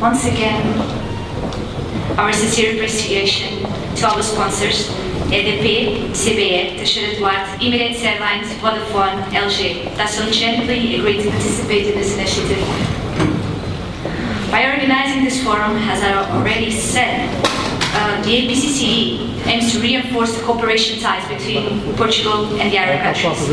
Once again, our sincere appreciation to our sponsors, EDP, CBE, Teixeira Duarte, Emirates Airlines, Vodafone, LG, that so gently agreed to participate in this initiative. By organizing this forum, as I already said, the APCCE aims to reinforce the cooperation ties between Portugal and the Arab countries.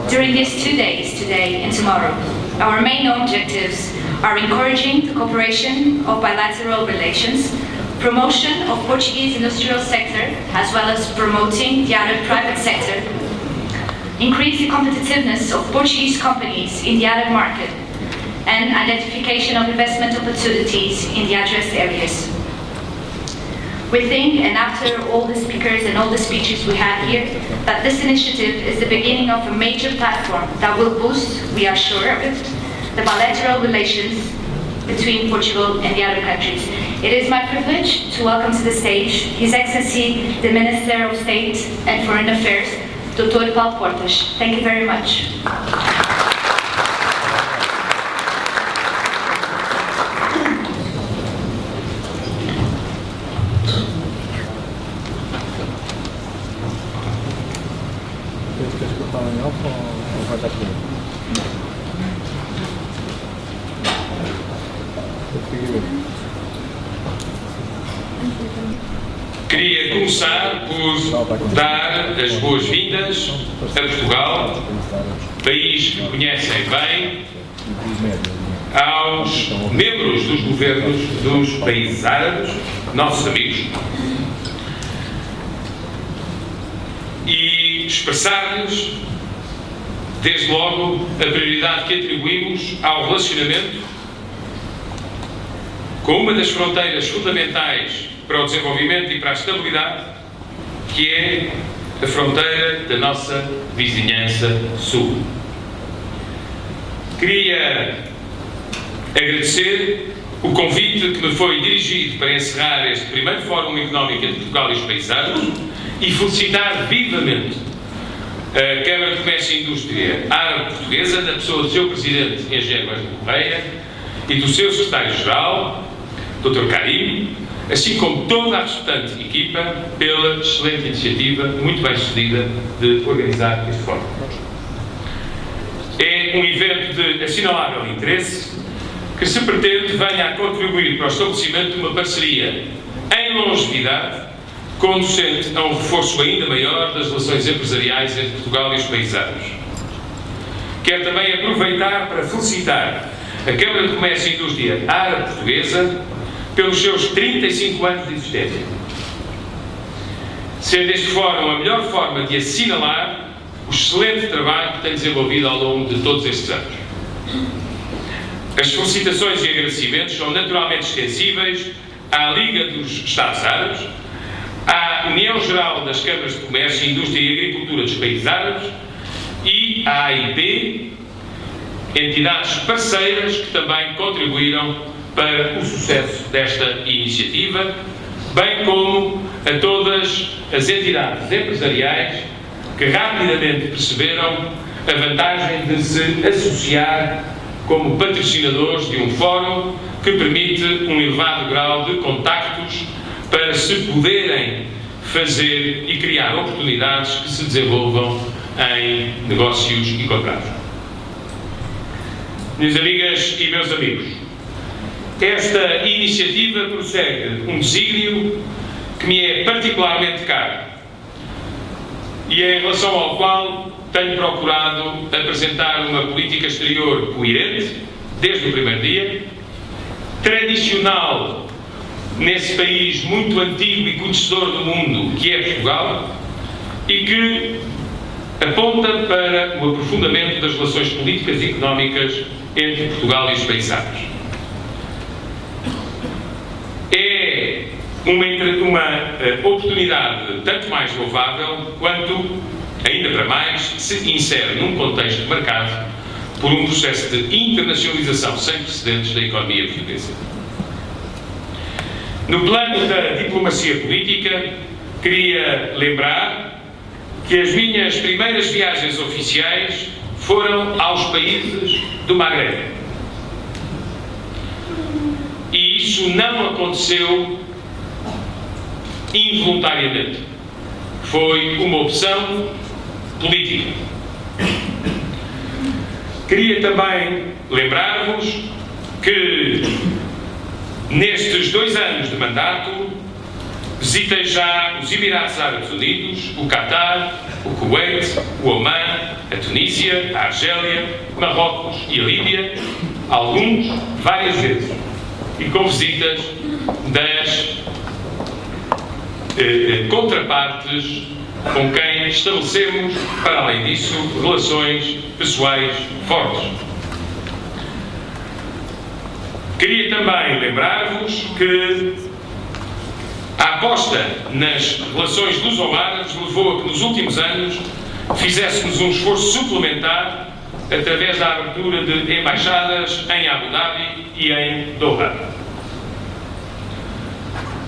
During these 2 days, today and tomorrow, our main objectives are encouraging the cooperation of bilateral relations, promotion of Portuguese industrial sector, as well as promoting the Arab private sector, increase the competitiveness of Portuguese companies in the Arab market, and identification of investment opportunities in the addressed areas. We think, and after all the speakers and all the speeches we had here, that this initiative is the beginning of a major platform that will boost, we are sure of it, the bilateral relations between Portugal and the other countries. It is my privilege to welcome to the stage His Excellency, the Minister of State and Foreign Affairs, Dr. Paulo Portas. Thank you very much. Queria começar por dar as boas-vindas a Portugal, país que conhecem bem, aos membros dos governos dos países árabes, nossos amigos, e expressar-lhes, desde logo, a prioridade que atribuímos ao relacionamento com uma das fronteiras fundamentais para o desenvolvimento e para a estabilidade, que é a fronteira da nossa vizinhança sul. Queria agradecer o convite que me foi dirigido para encerrar este primeiro Fórum Económico entre Portugal e os países árabes e felicitar vivamente a Câmara de Comércio e Indústria Árabe-Portuguesa, na pessoa do seu Presidente, Engenheiro Ângelo Correia, e do seu Secretário-Geral, Dr. Karim, assim como toda a restante equipa, pela excelente iniciativa, muito bem sucedida, de organizar este fórum. É um evento de assinalável interesse que se pretende venha a contribuir para o estabelecimento de uma parceria em longevidade, conducente a um reforço ainda maior das relações empresariais entre Portugal e os países árabes. Quero também aproveitar para felicitar a Câmara de Comércio e Indústria Árabe-Portuguesa pelos seus 35 anos de existência, sendo este fórum a melhor forma de assinalar o excelente trabalho que tem desenvolvido ao longo de todos estes anos. As felicitações e agradecimentos são naturalmente extensíveis à Liga dos Estados Árabes, à União Geral das Câmaras de Comércio, Indústria e Agricultura dos Países Árabes e à AIP, entidades parceiras que também contribuíram para o sucesso desta iniciativa, bem como a todas as entidades empresariais que rapidamente perceberam a vantagem de se associar como patrocinadores de um fórum que permite um elevado grau de contactos para se poderem fazer e criar oportunidades que se desenvolvam em negócios e contratos. Minhas amigas e meus amigos, esta iniciativa prossegue um desígnio que me é particularmente caro e em relação ao qual tenho procurado apresentar uma política exterior coerente desde o primeiro dia, tradicional nesse país muito antigo e conhecedor do mundo que é Portugal e que aponta para o aprofundamento das relações políticas e económicas entre Portugal e os países árabes. É uma oportunidade tanto mais louvável quanto, ainda para mais, se insere num contexto marcado por um processo de internacionalização sem precedentes da economia portuguesa. No plano da diplomacia política, queria lembrar que as minhas primeiras viagens oficiais foram aos países do Magreb. E isso não aconteceu involuntariamente. Foi uma opção política. Queria também lembrar-vos que nestes 2 anos de mandato visitei já os Emirados Árabes Unidos, o Qatar, o Kuwait, o Omã, a Tunísia, a Argélia, Marrocos e a Líbia, alguns várias vezes, e com visitas das contrapartes com quem estabelecemos, para além disso, relações pessoais fortes. Queria também lembrar-vos que a aposta nas relações luso-árabes levou a que nos últimos anos fizéssemos um esforço suplementar através da abertura de embaixadas em Abu Dhabi e em Doha.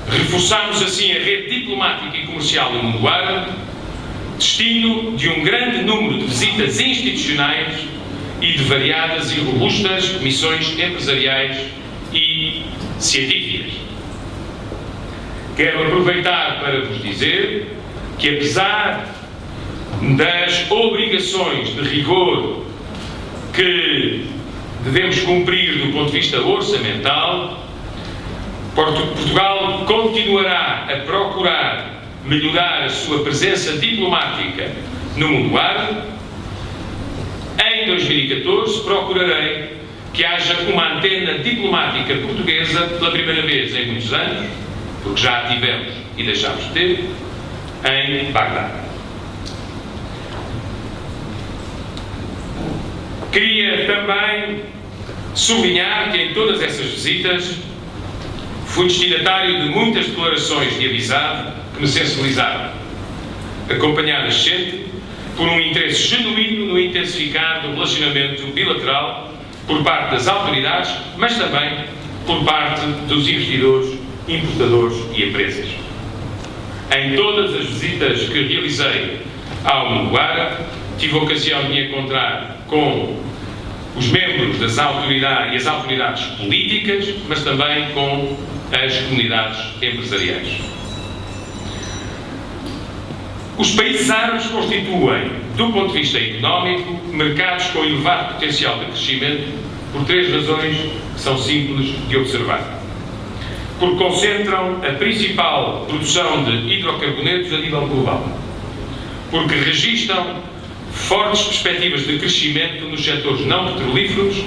Reforçámos assim a rede diplomática e comercial no mundo árabe, destino de um grande número de visitas institucionais e de variadas e robustas missões empresariais e científicas. Quero aproveitar para vos dizer que, apesar das obrigações de rigor que devemos cumprir do ponto de vista orçamental, Portugal continuará a procurar melhorar a sua presença diplomática no mundo árabe. Em 2014 procurarei que haja uma antena diplomática portuguesa pela primeira vez em muitos anos, porque já a tivemos e deixámos de ter, em Bagdá. Queria também sublinhar que em todas essas visitas fui destinatário de muitas declarações de avisado que me sensibilizaram, acompanhadas sempre por um interesse genuíno no intensificar do relacionamento bilateral por parte das autoridades, mas também por parte dos investidores, importadores e empresas. Em todas as visitas que realizei ao mundo árabe, tive a ocasião de me encontrar com os membros das autoridades e as autoridades políticas, mas também com as comunidades empresariais. Os países árabes constituem, do ponto de vista económico, mercados com elevado potencial de crescimento por 3 razões que são simples de observar. Porque concentram a principal produção de hidrocarbonetos a nível global. Porque registram fortes perspectivas de crescimento nos setores não petrolíferos,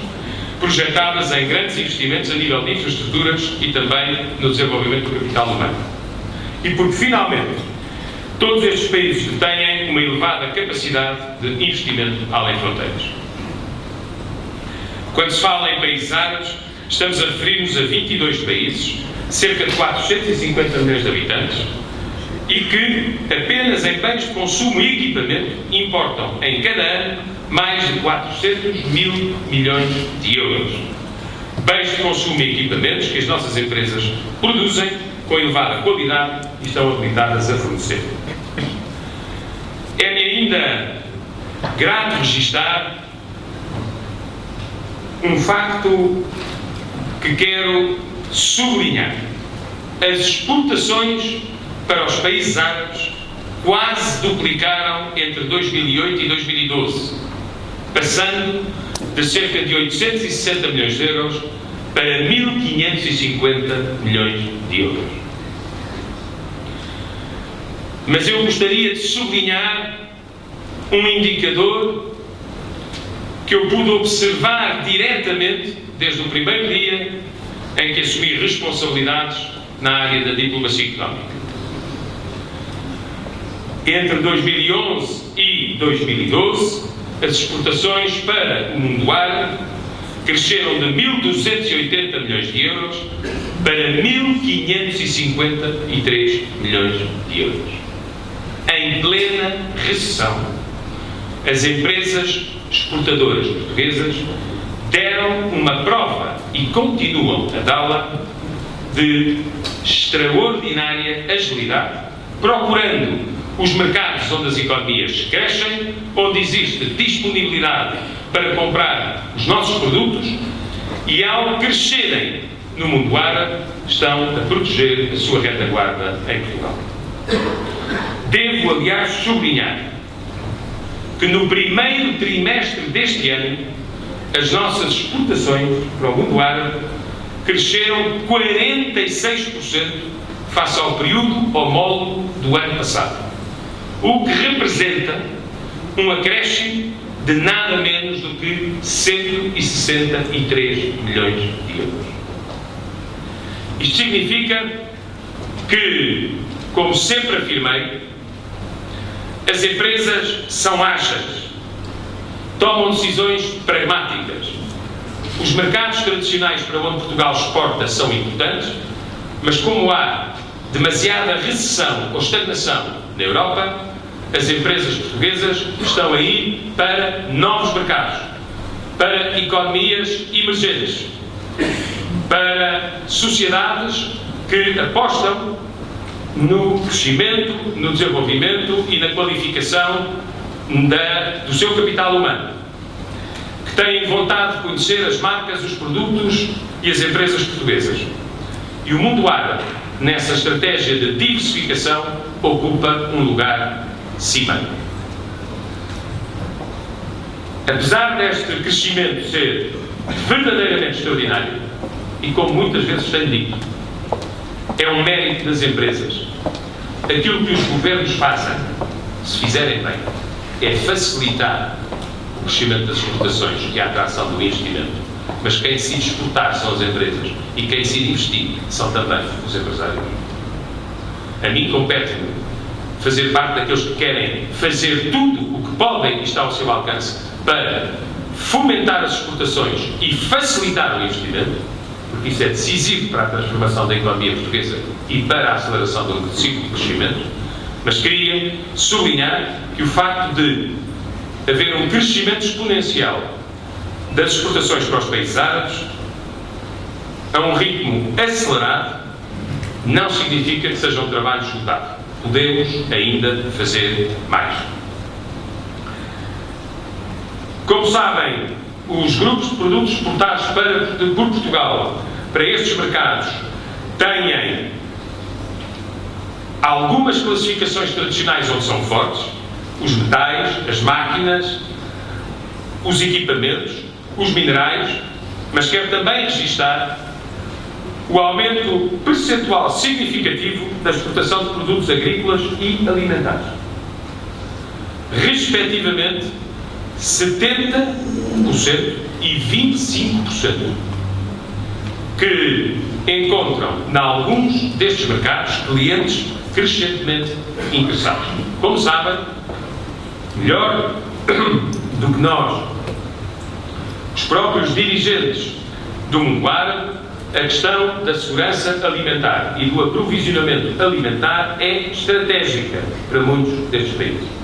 projetadas em grandes investimentos a nível de infraestruturas e também no desenvolvimento do capital humano. E porque, finalmente, todos estes países têm uma elevada capacidade de investimento além fronteiras. Quando se fala em países árabes, estamos a referir-nos a 22 países, cerca de 450 milhões de habitantes, e que, apenas em bens de consumo e equipamento, importam em cada ano mais de 400 mil milhões de euros. Bens de consumo e equipamentos que as nossas empresas produzem com elevada qualidade e estão habilitadas a fornecer. É-me ainda grato registar um facto que quero sublinhar. As exportações para os países árabes quase duplicaram entre 2008 e 2012, passando de cerca de 860 milhões de euros para 1.550 milhões de euros. Mas eu gostaria de sublinhar um indicador que eu pude observar diretamente desde o primeiro dia em que assumi responsabilidades na área da diplomacia económica. Entre 2011 e 2012, as exportações para o mundo árabe cresceram de 1.280 milhões de euros para 1.553 milhões de euros. Em plena recessão, as empresas exportadoras portuguesas deram uma prova e continuam a dá-la de extraordinária agilidade, procurando os mercados onde as economias crescem, onde existe disponibilidade para comprar os nossos produtos, e ao crescerem no mundo árabe estão a proteger a sua retaguarda em Portugal. Devo, aliás, sublinhar que no primeiro trimestre deste ano as nossas exportações para o mundo árabe cresceram 46% face ao período homólogo do ano passado, o que representa um acréscimo de nada menos do que 163 milhões de euros. Isto significa que, como sempre afirmei, as empresas são ágeis, tomam decisões pragmáticas. Os mercados tradicionais para onde Portugal exporta são importantes, mas como há demasiada recessão ou estagnação na Europa, as empresas portuguesas estão a ir para novos mercados, para economias emergentes, para sociedades que apostam no crescimento, no desenvolvimento e na qualificação do seu capital humano, que têm vontade de conhecer as marcas, os produtos e as empresas portuguesas. E o mundo árabe, nessa estratégia de diversificação, ocupa um lugar cimeiro. Apesar deste crescimento ser verdadeiramente extraordinário, e como muitas vezes tenho dito, é um mérito das empresas. Aquilo que os governos fazem, se fizerem bem, é facilitar o crescimento das exportações e a atração do investimento. Mas quem decide exportar são as empresas e quem decide investir são também os empresários. A mim compete-me fazer parte daqueles que querem fazer tudo o que podem e está ao seu alcance para fomentar as exportações e facilitar o investimento, porque isso é decisivo para a transformação da economia portuguesa e para a aceleração do ciclo de crescimento. Mas queria sublinhar que o facto de haver um crescimento exponencial das exportações para os países árabes a um ritmo acelerado não significa que seja um trabalho esgotado. Podemos ainda fazer mais. Como sabem, os grupos de produtos exportados por Portugal para estes mercados têm algumas classificações tradicionais onde são fortes: os metais, as máquinas, os equipamentos, os minerais, mas quero também registar o aumento percentual significativo da exportação de produtos agrícolas e alimentares. Respectivamente, 70% e 25%, que encontram, em alguns destes mercados, clientes crescentemente interessados. Como sabem, melhor do que nós, os próprios dirigentes do mundo árabe, a questão da segurança alimentar e do aprovisionamento alimentar é estratégica para muitos destes países.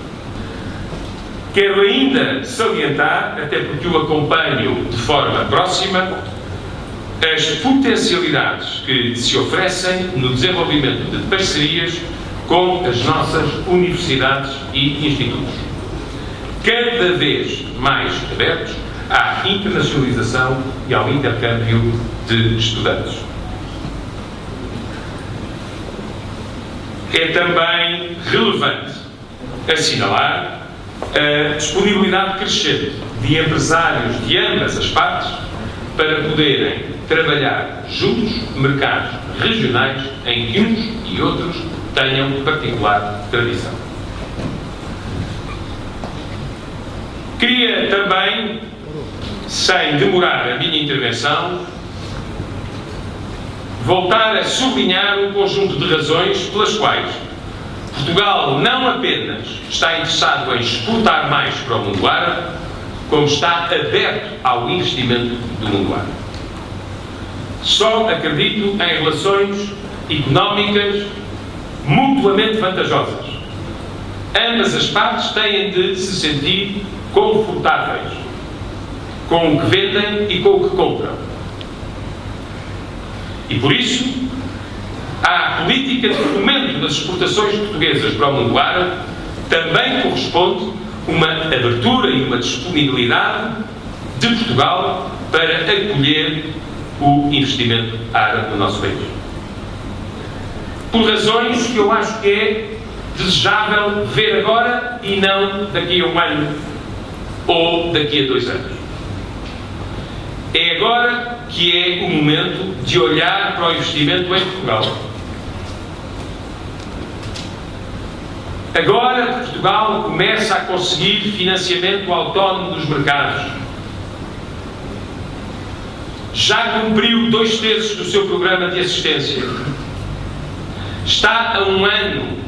Quero ainda salientar, até porque o acompanho de forma próxima, as potencialidades que se oferecem no desenvolvimento de parcerias com as nossas universidades e institutos, cada vez mais abertos à internacionalização e ao intercâmbio de estudantes. É também relevante assinalar a disponibilidade crescente de empresários de ambas as partes para poderem trabalhar juntos mercados regionais em que uns e outros tenham particular tradição. Queria também, sem demorar a minha intervenção, voltar a sublinhar um conjunto de razões pelas quais Portugal não apenas está interessado em exportar mais para o mundo árabe, como está aberto ao investimento do mundo árabe. Só acredito em relações económicas mutuamente vantajosas. Ambas as partes têm de se sentir confortáveis com o que vendem e com o que compram. E por isso, à política de fomento das exportações portuguesas para o mundo árabe também corresponde uma abertura e uma disponibilidade de Portugal para acolher o investimento árabe no nosso país. Por razões que eu acho que é desejável ver agora e não daqui a um ano ou daqui a 2 anos. É agora que é o momento de olhar para o investimento em Portugal. Agora que Portugal começa a conseguir financiamento autónomo dos mercados, já cumpriu 2/3 do seu programa de assistência, está a um ano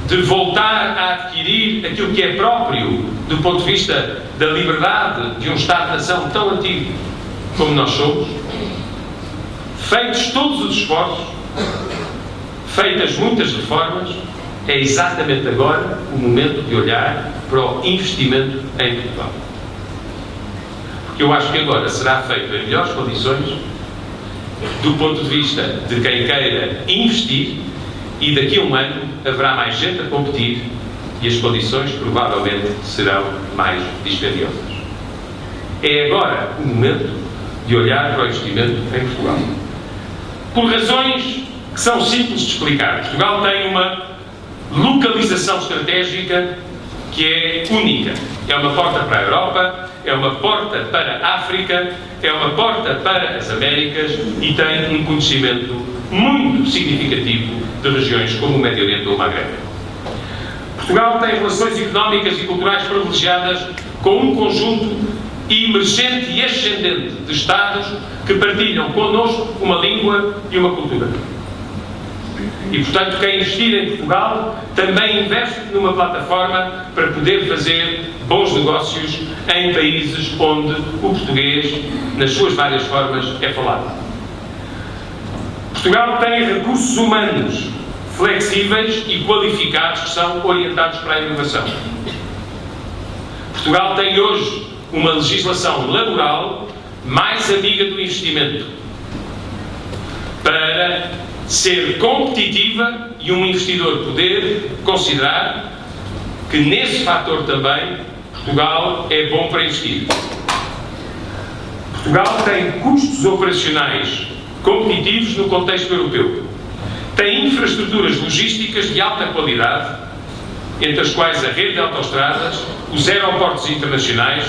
de voltar a adquirir aquilo que é próprio do ponto de vista da liberdade de um Estado-nação tão antigo como nós somos, feitos todos os esforços, feitas muitas reformas, é exatamente agora o momento de olhar para o investimento em Portugal. Porque eu acho que agora será feito em melhores condições do ponto de vista de quem queira investir, e daqui a um ano haverá mais gente a competir e as condições provavelmente serão mais dispendiosas. É agora o momento de olhar para o investimento em Portugal. Por razões que são simples de explicar. Portugal tem uma localização estratégica que é única. É uma porta para a Europa, é uma porta para a África, é uma porta para as Américas e tem um conhecimento muito significativo de regiões como o Médio Oriente ou o Magreb. Portugal tem relações económicas e culturais privilegiadas com um conjunto emergente e ascendente de Estados que partilham connosco uma língua e uma cultura. E, portanto, quem investir em Portugal também investe numa plataforma para poder fazer bons negócios em países onde o português, nas suas várias formas, é falado. Portugal tem recursos humanos flexíveis e qualificados que são orientados para a inovação. Portugal tem hoje uma legislação laboral mais amiga do investimento para ser competitiva e um investidor poder considerar que nesse fator também Portugal é bom para investir. Portugal tem custos operacionais competitivos no contexto europeu. Tem infraestruturas logísticas de alta qualidade, entre as quais a rede de autoestradas, os aeroportos internacionais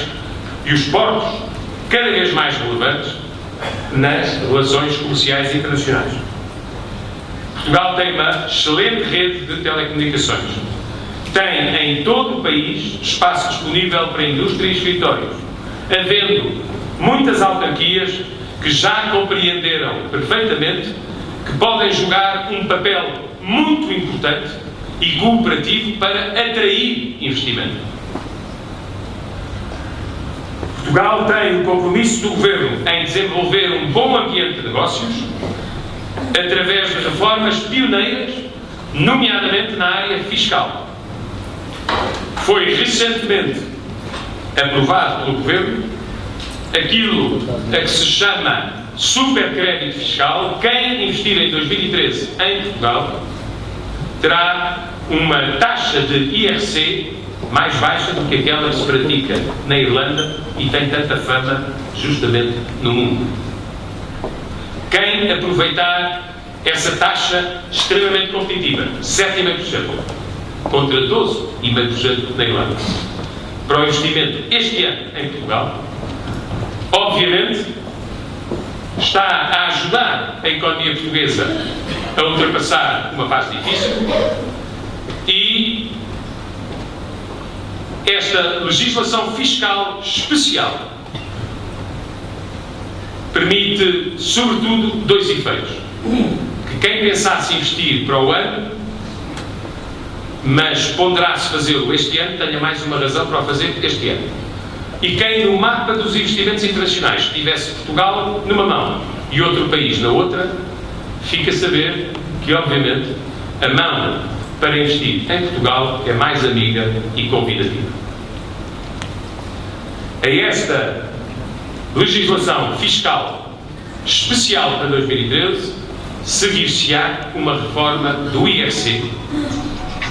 e os portos cada vez mais relevantes nas relações comerciais internacionais. Portugal tem uma excelente rede de telecomunicações. Tem em todo o país espaço disponível para indústria e escritórios, havendo muitas autarquias que já compreenderam perfeitamente que podem jogar um papel muito importante e cooperativo para atrair investimento. Portugal tem o compromisso do Governo em desenvolver um bom ambiente de negócios através de reformas pioneiras, nomeadamente na área fiscal. Foi recentemente aprovado pelo Governo aquilo a que se chama supercrédito fiscal. Quem investir em 2013 em Portugal terá uma taxa de IRC mais baixa do que aquela que se pratica na Irlanda e tem tanta fama justamente no mundo. Quem aproveitar essa taxa extremamente competitiva, 7,5%, contra 12,5% na Irlanda, para o investimento este ano em Portugal, obviamente está a ajudar a economia portuguesa a ultrapassar uma fase difícil e esta legislação fiscal especial permite, sobretudo, dois efeitos. Que quem pensasse investir para o ano, mas ponderasse fazê-lo este ano, tenha mais uma razão para o fazer este ano. E quem no mapa dos investimentos internacionais tivesse Portugal numa mão e outro país na outra, fica a saber que, obviamente, a mão para investir em Portugal é mais amiga e convidativa. A esta legislação fiscal especial para 2013, seguir-se-á uma reforma do IRC,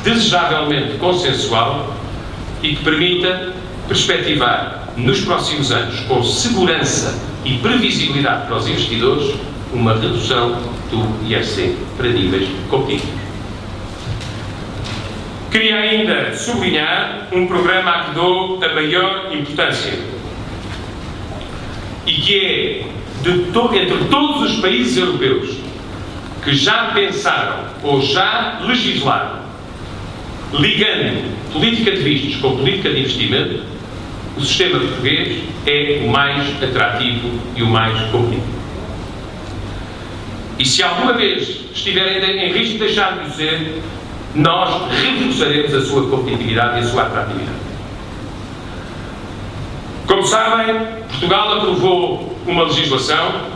desejavelmente consensual e que permita perspectivar nos próximos anos, com segurança e previsibilidade para os investidores, uma redução do IRC para níveis competitivos. Queria ainda sublinhar um programa a que dou a maior importância e que é, entre todos os países europeus que já pensaram ou já legislaram ligando política de vistos com política de investimento, o sistema português é o mais atrativo e o mais competitivo. E se alguma vez estiverem em risco de deixar de ser, nós reforçaremos a sua competitividade e a sua atratividade. Como sabem, Portugal aprovou uma legislação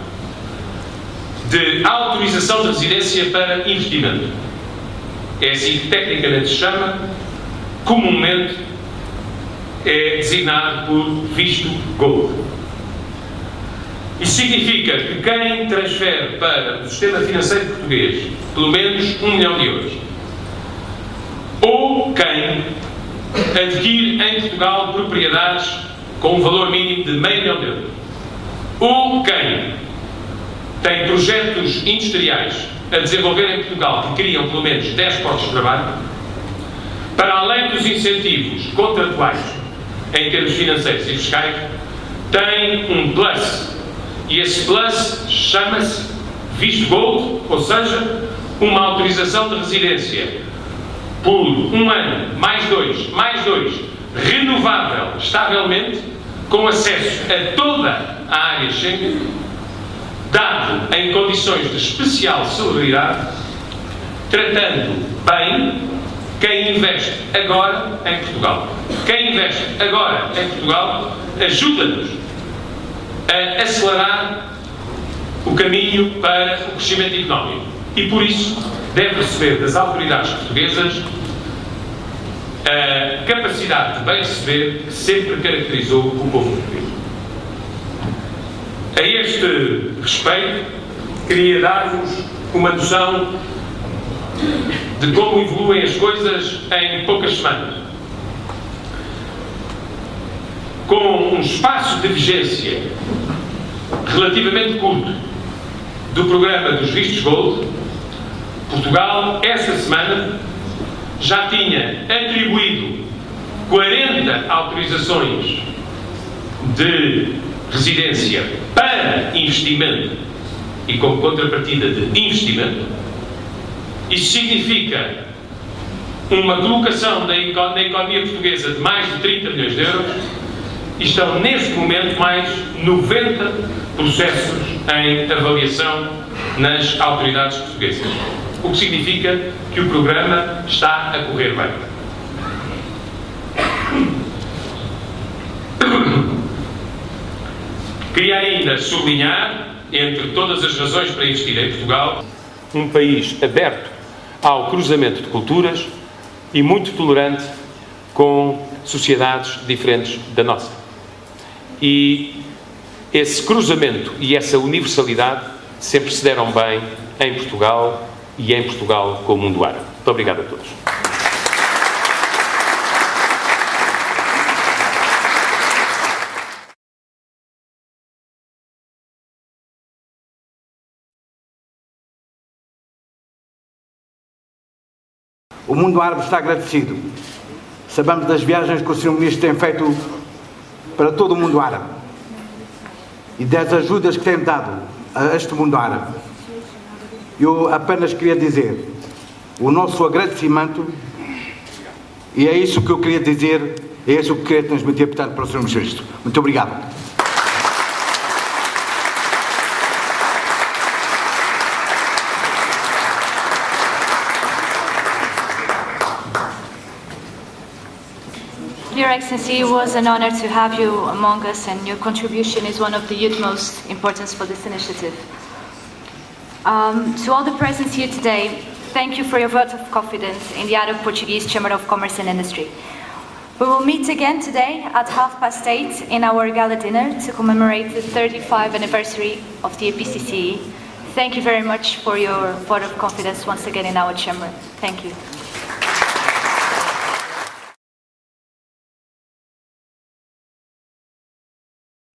de autorização de residência para investimento. É assim que tecnicamente se chama, comumente é designado por visto gold. Isso significa que quem transfere para o sistema financeiro português pelo menos €1 milhão, ou quem adquire em Portugal propriedades com um valor mínimo de €500 mil, ou quem tem projetos industriais a desenvolver em Portugal que criam pelo menos 10 postos de trabalho, para além dos incentivos contratuais em termos financeiros e fiscais, tem um plus. E esse plus chama-se visto gold, ou seja, uma autorização de residência por 1 ano, mais 2, renovável estavelmente, com acesso a toda a área Schengen, dado em condições de especial celeridade, tratando bem quem investe agora em Portugal. Quem investe agora em Portugal ajuda-nos a acelerar o caminho para o crescimento económico e, por isso, deve receber das autoridades portuguesas a capacidade de bem receber que sempre caracterizou o povo português. A este respeito, queria dar-vos uma noção de como evoluem as coisas em poucas semanas. Com um espaço de vigência relativamente curto do programa dos vistos gold, Portugal, esta semana, já tinha atribuído 40 autorizações de residência para investimento e como contrapartida de investimento. Isso significa uma colocação na economia portuguesa de mais de 30 milhões de euros e estão neste momento mais 90 processos em avaliação nas autoridades portuguesas. O que significa que o programa está a correr bem. Queria ainda sublinhar, entre todas as razões para investir em Portugal, um país aberto ao cruzamento de culturas e muito tolerante com sociedades diferentes da nossa. E esse cruzamento e essa universalidade sempre se deram bem em Portugal e em Portugal com o mundo árabe. Muito obrigado a todos. O mundo árabe está agradecido. Sabemos das viagens que o Sr. Ministro tem feito para todo o mundo árabe e das ajudas que tem dado a este mundo árabe. Eu apenas queria dizer o nosso agradecimento, e é isso que eu queria dizer, é isso que eu queria transmitir, portanto, para o Sr. Ministro. Muito obrigado. Your Excellency, it was an honor to have you among us, and your contribution is one of the utmost importance for this initiative. To all the present here today, thank you for your vote of confidence in the Arab-Portuguese Chamber of Commerce and Industry. We will meet again today at 8:30 in our gala dinner to commemorate the 35th anniversary of the APCCE. Thank you very much for your vote of confidence once again in our chamber. Thank you.